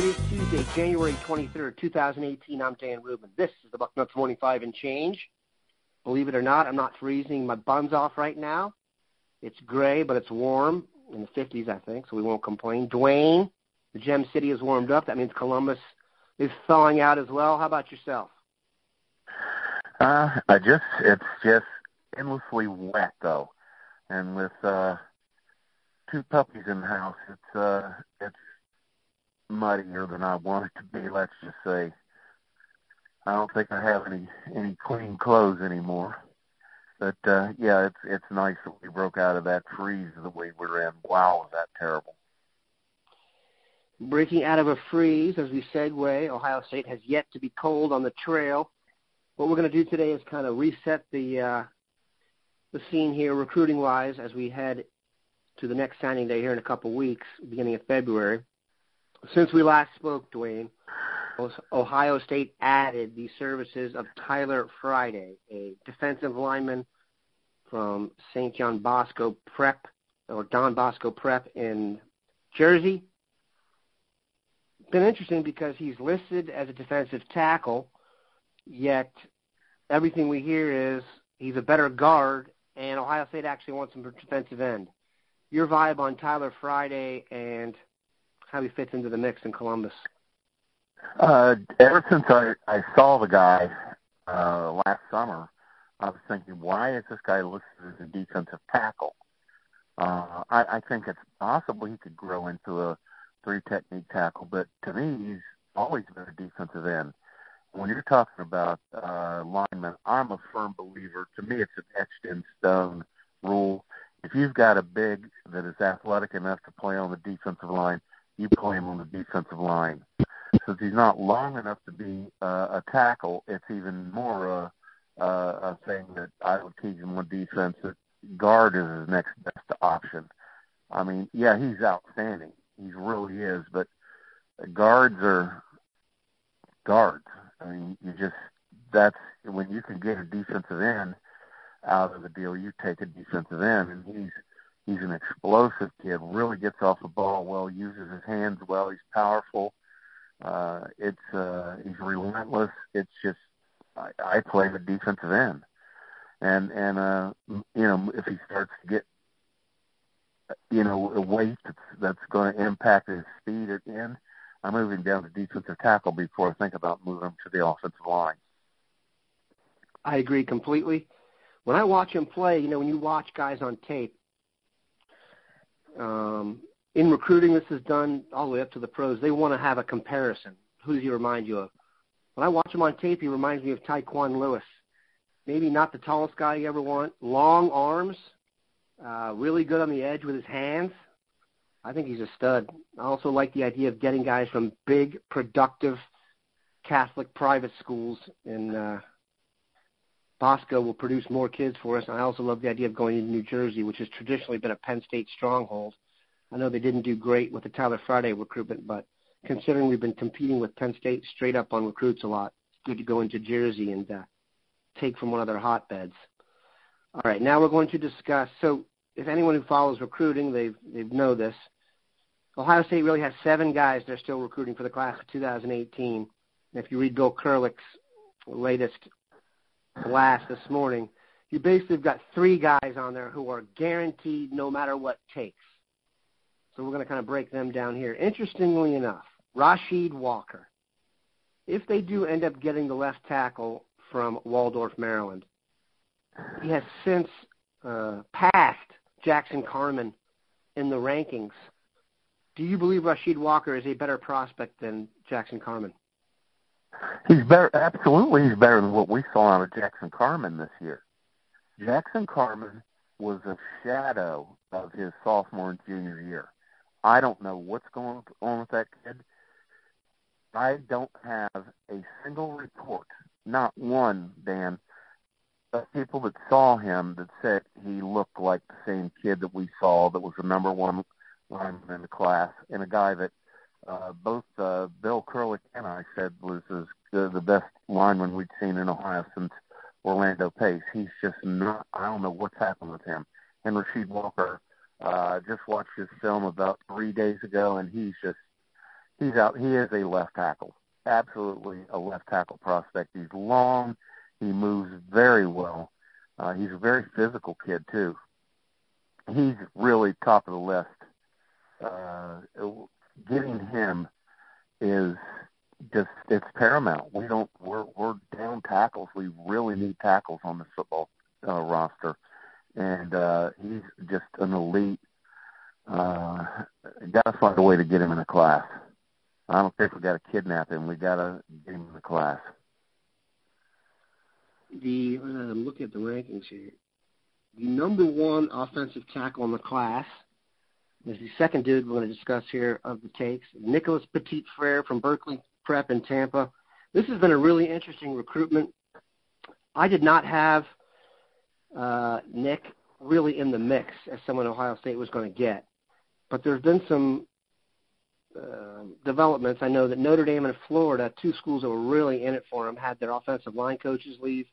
is Tuesday, January 23rd, 2018. I'm Dan Rubin. This is the Bucknuts Morning 5 and Change. Believe it or not, I'm not freezing my buns off right now. It's gray, but it's warm, in the 50s, I think, so we won't complain. Duane, the Gem City is warmed up. That means Columbus is thawing out as well. How about yourself? It's just endlessly wet, though. And with two puppies in the house, it's muddier than I want it to be, let's just say. I don't think I have any clean clothes anymore. But, yeah, it's nice that we broke out of that freeze that we were in. Wow, was that terrible. Breaking out of a freeze, as we segue, Ohio State has yet to be cold on the trail. What we're going to do today is kind of reset the scene here recruiting-wise as we head to the next signing day here in a couple weeks, beginning of February. Since we last spoke, Duane, Ohio State added the services of Tyler Friday, a defensive lineman from St. John Bosco Prep, or Don Bosco Prep in Jersey. Been interesting because he's listed as a defensive tackle, yet everything we hear is he's a better guard, and Ohio State actually wants him for defensive end. Your vibe on Tyler Friday and how he fits into the mix in Columbus? Ever since I saw the guy last summer, I was thinking, why is this guy listed as a defensive tackle? I think it's possible he could grow into a three-technique tackle, but to me, he's always been a defensive end. When you're talking about linemen, I'm a firm believer. To me, it's an etched-in-stone rule. If you've got a big that is athletic enough to play on the defensive line, you play him on the defensive line. Since he's not long enough to be a tackle, it's even more a thing that I would teach him on defense, that guard is his next best option. I mean, yeah, he's outstanding. He really is, but guards are guards. I mean, that's when you can get a defensive end out of the deal, you take a defensive end, and he's an explosive kid, really gets off the ball well, uses his hands well, he's powerful. He's relentless. It's just, I play the defensive end. And if he starts to get, a weight that's going to impact his speed at the end, I'm moving down to defensive tackle before I think about moving him to the offensive line. I agree completely. When I watch him play, when you watch guys on tape, in recruiting, this is done all the way up to the pros. They want to have a comparison. Who does he remind you of? When I watch him on tape, he reminds me of Tyquan Lewis. Maybe not the tallest guy you ever want. Long arms, really good on the edge with his hands. I think he's a stud. I also like the idea of getting guys from big, productive Catholic private schools in Bosco will produce more kids for us. And I also love the idea of going into New Jersey, which has traditionally been a Penn State stronghold. I know they didn't do great with the Tyler Friday recruitment, but considering we've been competing with Penn State straight up on recruits a lot, it's good to go into Jersey and take from one of their hotbeds. All right, now we're going to discuss. So if anyone who follows recruiting, they know this. Ohio State really has 7 guys they're still recruiting for the class of 2018. And if you read Bill Kurlick's latest blast this morning, you basically have got 3 guys on there who are guaranteed no matter what takes. So we're going to kind of break them down here. Interestingly enough, Rasheed Walker, if they do end up getting the left tackle from Waldorf, Maryland, he has since passed Jackson Carman in the rankings. Do you believe Rasheed Walker is a better prospect than Jackson Carman? He's better. Absolutely, he's better than what we saw out of Jackson Carman this year. Jackson Carman was a shadow of his sophomore and junior year. I don't know what's going on with that kid. I don't have a single report, not one, Dan, of people that saw him that said he looked like the same kid that we saw that was the number 1 lineman in the class, and a guy that both Bill Kurlick and I said was the best lineman we'd seen in Ohio since Orlando Pace. He's just not, I don't know what's happened with him. And Rasheed Walker, just watched his film about 3 days ago, and He's out. He is a left tackle, absolutely a left tackle prospect. He's long. He moves very well. He's a very physical kid too. He's really top of the list. Getting him is just, it's paramount. We're down tackles. We really need tackles on the football roster, and he's just an elite. Got to find a way to get him in a class. I don't think we got to kidnap him. We got to get him in the class. I'm looking at the rankings here. The number one offensive tackle in the class is the second dude we're going to discuss here of the takes, Nicholas Petit-Frere from Berkeley Prep in Tampa. This has been a really interesting recruitment. I did not have Nick really in the mix as someone Ohio State was going to get. But there's been some developments. I know that Notre Dame and Florida, two schools that were really in it for him, had their offensive line coaches leave.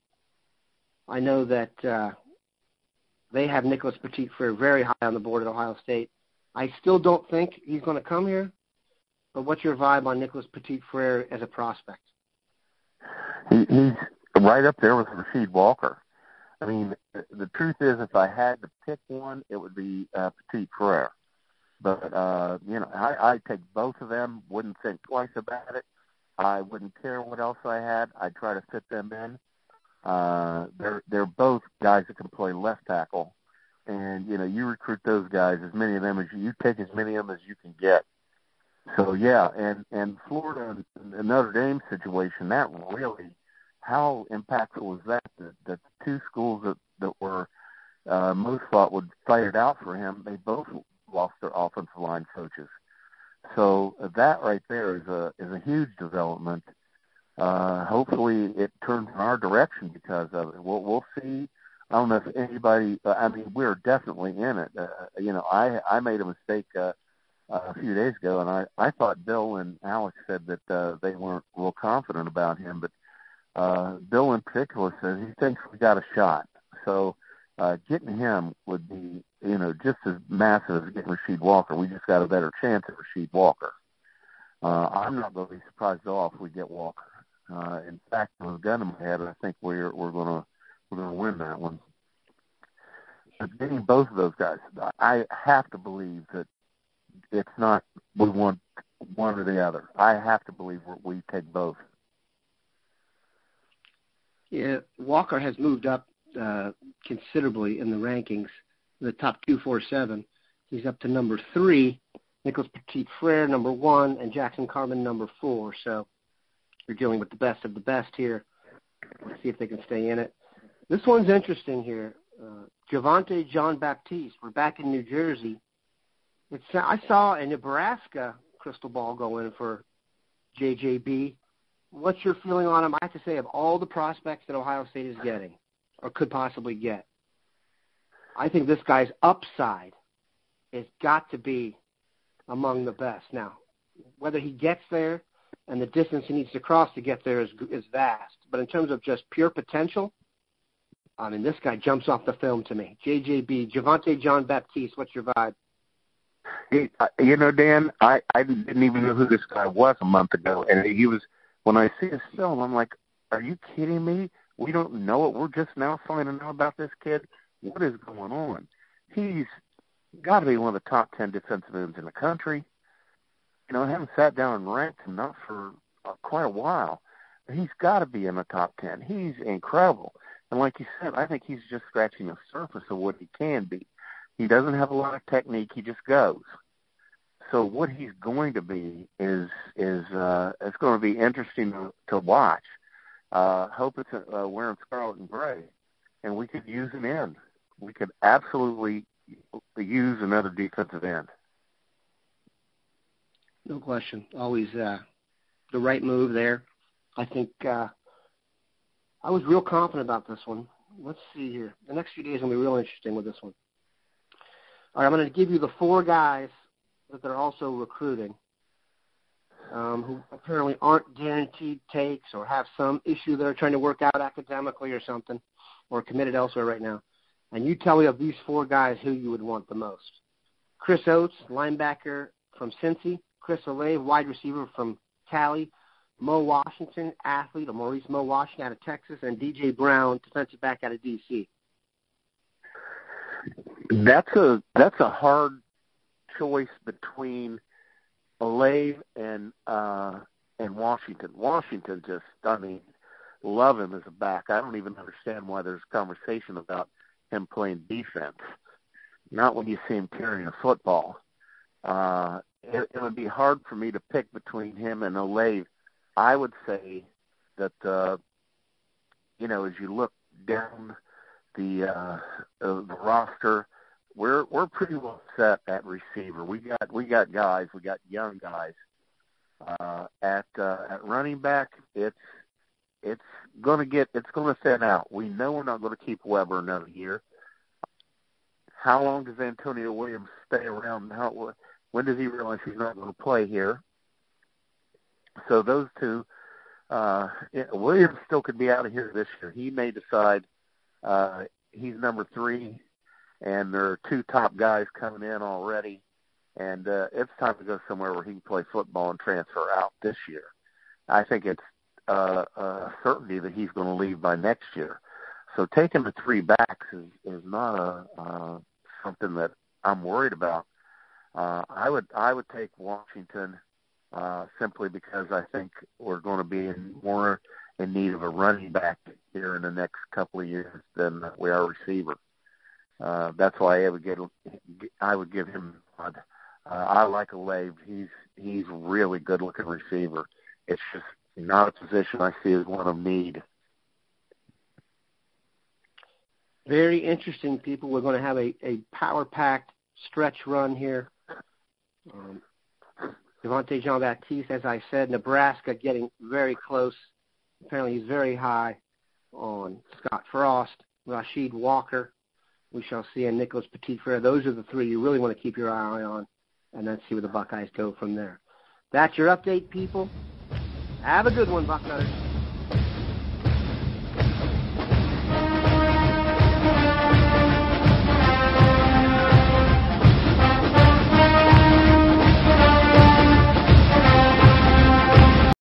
I know that they have Nicholas Petit-Frere very high on the board at Ohio State. I still don't think he's going to come here, but what's your vibe on Nicholas Petit-Frere as a prospect? He's right up there with Rasheed Walker. I mean, the truth is, if I had to pick one, it would be Petit-Frere. But, I'd take both of them, wouldn't think twice about it. I wouldn't care what else I had. I'd try to fit them in. They're both guys that can play left tackle. And, you recruit those guys, as many of them as you take as many of them as you can get. So, yeah, and Florida and Notre Dame situation, that really, how impactful was that? The two schools that were most thought would fight it out for him, they both lost their offensive line coaches. So that right there is a huge development. Hopefully it turns in our direction because of it. We'll see. I don't know if anybody. We're definitely in it. I made a mistake a few days ago, and I thought Bill and Alex said that they weren't real confident about him, but Bill in particular says he thinks we got a shot. So getting him would be, just as massive as getting Rasheed Walker. We just got a better chance at Rasheed Walker. I'm not going to be surprised at all if we get Walker. In fact, with a gun in my head, I think we're going to win that one. But getting both of those guys, I have to believe that it's not we want one or the other. I have to believe we take both. Yeah, Walker has moved up considerably in the rankings, the top 247. He's up to number 3, Nicholas Petit-Frere number 1, and Jackson Carman number 4. So you're dealing with the best of the best here. Let's see if they can stay in it. This one's interesting here. Javontae Jean-Baptiste. We're back in New Jersey. I saw a Nebraska crystal ball go in for JJB. What's your feeling on him? I have to say, of all the prospects that Ohio State is getting or could possibly get, I think this guy's upside has got to be among the best. Now, whether he gets there and the distance he needs to cross to get there is vast. But in terms of just pure potential, this guy jumps off the film to me. JJB, Javontae Jean-Baptiste, what's your vibe? Hey, Dan, I didn't even know who this guy was a month ago. And he was, when I see his film, I'm like, are you kidding me? We don't know it. We're just now finding out about this kid. What is going on? He's got to be one of the top 10 defensive ends in the country. I haven't sat down and ranked him, not for quite a while. But he's got to be in the top 10. He's incredible. And like you said, I think he's just scratching the surface of what he can be. He doesn't have a lot of technique. He just goes. So what he's going to be is it's going to be interesting to watch. Hope it's wearing scarlet and gray, and we could use an end. We could absolutely use another defensive end. No question. Always the right move there. I think I was real confident about this one. Let's see here. The next few days are going to be real interesting with this one. All right, I'm going to give you the 4 guys that they're also recruiting who apparently aren't guaranteed takes or have some issue they're trying to work out academically or something or committed elsewhere right now. And you tell me of these 4 guys who you would want the most. Chris Oats, linebacker from Cincy, Chris Olave, wide receiver from Cali, Mo Washington, athlete, or Maurice Mo Washington out of Texas, and DJ Brown, defensive back out of D.C. That's a hard choice between Olave and Washington. Washington just, love him as a back. I don't even understand why there's conversation about him playing defense. Not when you see him carrying a football. It would be hard for me to pick between him and Olave. I would say that, as you look down the roster, we're pretty well set at receiver. We got guys, we got young guys. At running back, it's going to thin out. We know we're not going to keep Weber another year. How long does Antonio Williams stay around? When does he realize he's not going to play here? So those two, Williams still could be out of here this year. He may decide he's number 3, and there are 2 top guys coming in already, and it's time to go somewhere where he can play football and transfer out this year. I think it's a certainty that he's going to leave by next year. So taking the 3 backs is not something that I'm worried about. I would take Washington simply because I think we're going to be more in need of a running back here in the next couple of years than we are a receiver. That's why I would give him. I like Olave. He's a really good looking receiver. It's just not a position I see as one of need. Very interesting, people. We're going to have a power-packed stretch run here. Javontae Jean-Baptiste, as I said, Nebraska getting very close. Apparently he's very high on Scott Frost, Rasheed Walker. We shall see, and Nicholas Petit-Frere. Those are the 3 you really want to keep your eye on, and then see where the Buckeyes go from there. That's your update, people. Have a good one, Bucknutters.